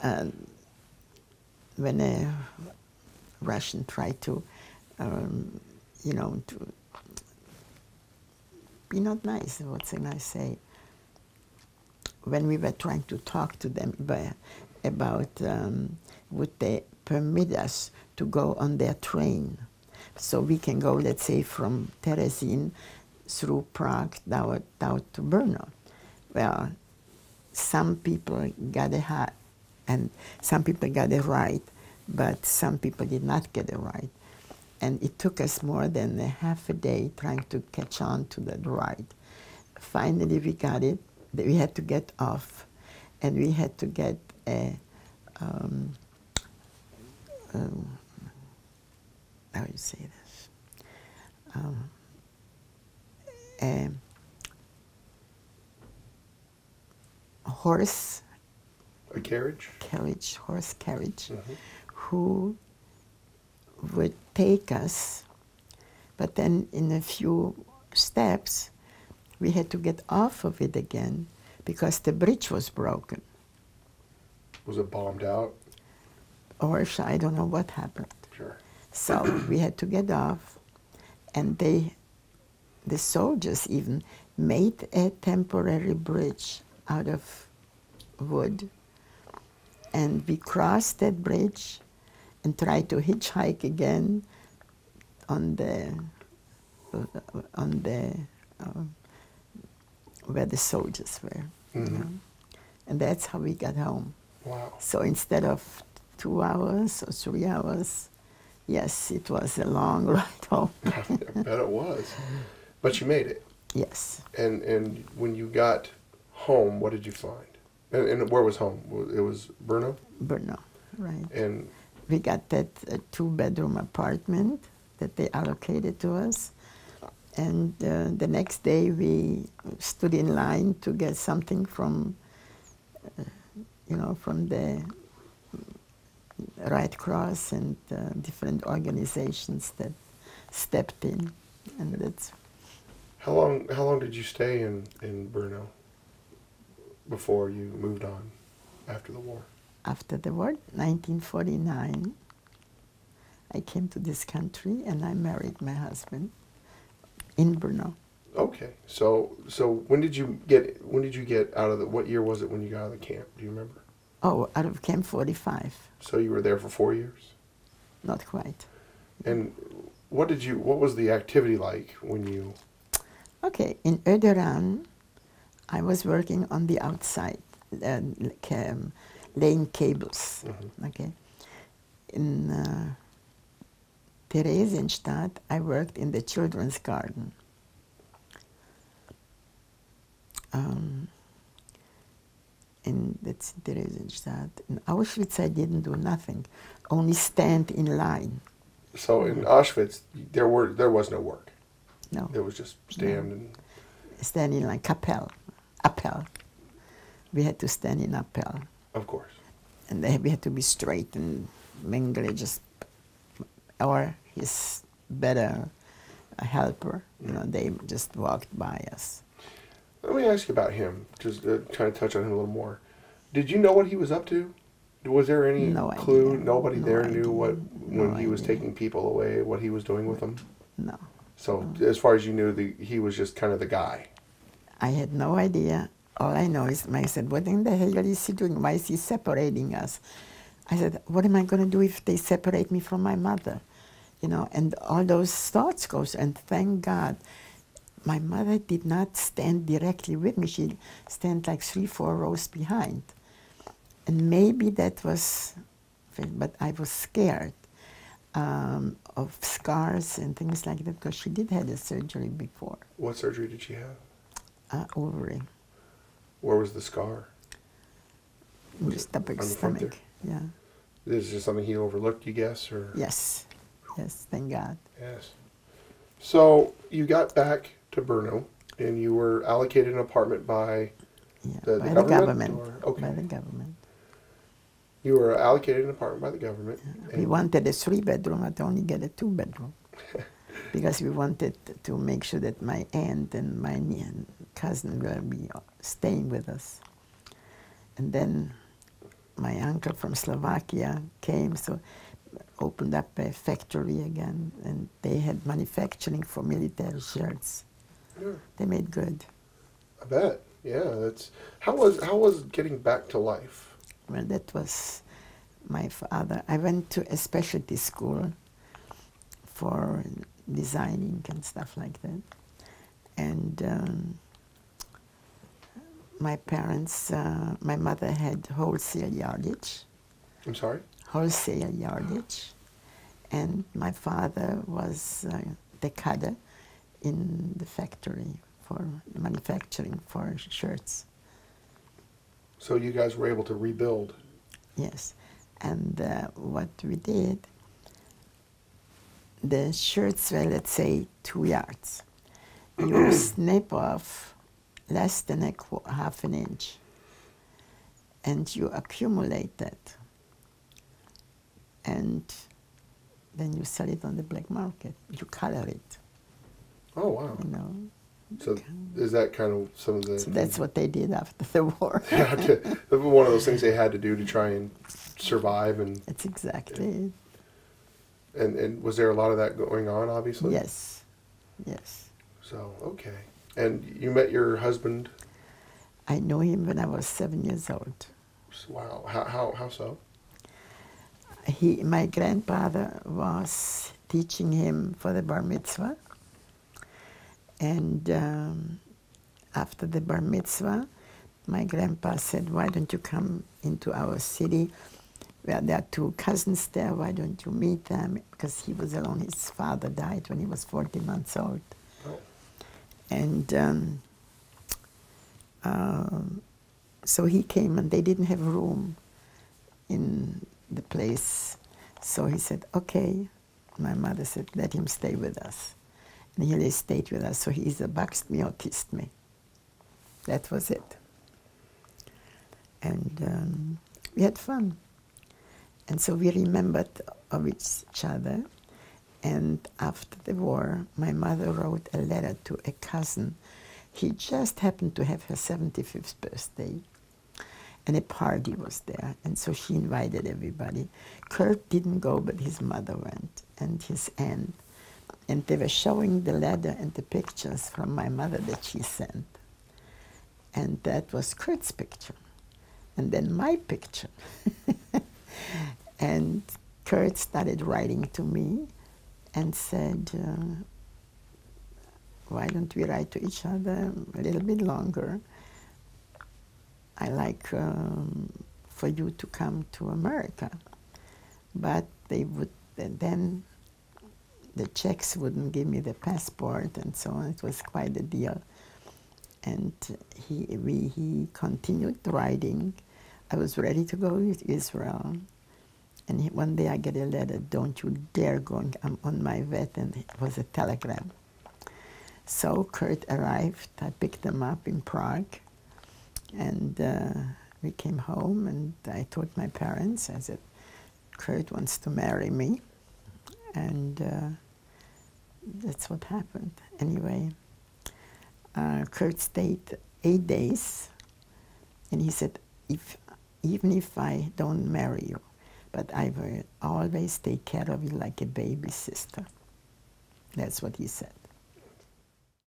when a Russian tried to, to be not nice, what can I say? When we were trying to talk to them about would they permit us to go on their train, so we can go, let's say, from Terezin through Prague down to Brno. Well, some people got and some people got it right, but some people did not get it right. And it took us more than a half a day trying to catch on to that ride. Finally, we got it. We had to get off, and we had to get a, how do you say this? A horse. A carriage? Horse carriage, who would take us, but then in a few steps, we had to get off of it again because the bridge was broken. Was it bombed out? Or I don't know what happened. Sure. So we had to get off, and the soldiers even made a temporary bridge out of wood, and we crossed that bridge and tried to hitchhike again on the where the soldiers were. You know? And that's how we got home. Wow. So instead of 2 hours or 3 hours, yes, it was a long ride home. I bet it was. But you made it. Yes. And when you got home, what did you find? And where was home? It was Brno? Brno, right. And we got that 2-bedroom apartment that they allocated to us. And the next day we stood in line to get something from, from the Red Cross and different organizations that stepped in. And that's. How long did you stay in Brno before you moved on after the war? After the war, 1949, I came to this country and I married my husband in Brno. Okay, so when did you get out of what year was it when you got out of the camp? Do you remember? Oh, out of Camp 45. So you were there for 4 years? Not quite. And what was the activity like when you? Okay, in Öderan, I was working on the outside, laying cables. Okay, in Theresienstadt, I worked in the children's garden. That's Theresienstadt. In Auschwitz, I didn't do nothing, only stand in line. So in Auschwitz, there was no work. No. There was just stand and. Stand in line, appel. We had to stand in appel. Of course. And we had to be straight, and Mengele or his better helper, they just walked by us. Let me ask you about him, just trying to touch on him a little more. Did you know what he was up to? Was there any clue? Idea. Nobody there knew when he was idea. taking people away, what he was doing with them? No. So as far as you knew, he was just kind of the guy. I had no idea. All I know is, I said, what in the hell is he doing? Why is he separating us? I said, what am I going to do if they separate me from my mother? And all those thoughts goes, and thank God, my mother did not stand directly with me. She stand like 3-4 rows behind. And maybe that was, but I was scared of scars and things like that, because she did have a surgery before. What surgery did she have? Ovary. Where was the scar? In the stomach. Yeah. Is this something he overlooked, you guess, or? Yes. Yes, thank God. Yes. So you got back to Brno, and you were allocated an apartment by the government? Okay. By the government. You were allocated an apartment by the government. Yeah. We wanted a 3-bedroom, but only get a 2-bedroom. Because we wanted to make sure that my aunt and my cousin will be staying with us. And then my uncle from Slovakia came, so opened up a factory again, and they had manufacturing for military shirts. Yeah. They made good. I bet. Yeah, that's how was getting back to life? Well, that was my father. I went to a specialty school for designing and stuff like that, and my parents, my mother had wholesale yardage. I'm sorry? Wholesale yardage, and my father was the cutter in the factory for manufacturing for shirts. So you guys were able to rebuild? Yes, and what we did, the shirts were, let's say, 2 yards. You snip off less than half an inch, and you accumulate that, and then you sell it on the black market. You color it. Oh, wow. You know. So is that kind of some of the... So that's what they did after the war. Yeah, one of those things they had to do to try and survive. And That's exactly it. And was there a lot of that going on, obviously? Yes, yes. So, okay. And you met your husband? I knew him when I was 7 years old. Wow. How so? My grandfather was teaching him for the bar mitzvah. And after the bar mitzvah, my grandpa said, why don't you come into our city? Well, there are 2 cousins there. Why don't you meet them? Because he was alone. His father died when he was 14 months old. Oh. And so he came, and they didn't have room in the place. So he said, okay. My mother said, let him stay with us. And he stayed with us. So he either boxed me or kissed me. That was it. And we had fun. And so we remembered of each other. And after the war, my mother wrote a letter to a cousin. He just happened to have her 75th birthday. And a party was there. And so she invited everybody. Kurt didn't go, but his mother went, and his aunt. And they were showing the letter and the pictures from my mother that she sent. And that was Kurt's picture. And then my picture. And Kurt started writing to me and said, why don't we write to each other a little bit longer? I like for you to come to America. But they would then the Czechs wouldn't give me the passport, and so on. It was quite a deal. And he continued writing. I was ready to go to Israel. And one day I get a letter, don't you dare go, I'm on my way, and it was a telegram. So Kurt arrived, I picked him up in Prague, and we came home, and I told my parents, I said, Kurt wants to marry me. And that's what happened. Anyway, Kurt stayed 8 days, and he said, even if I don't marry you, but I will always take care of you like a baby sister. That's what he said.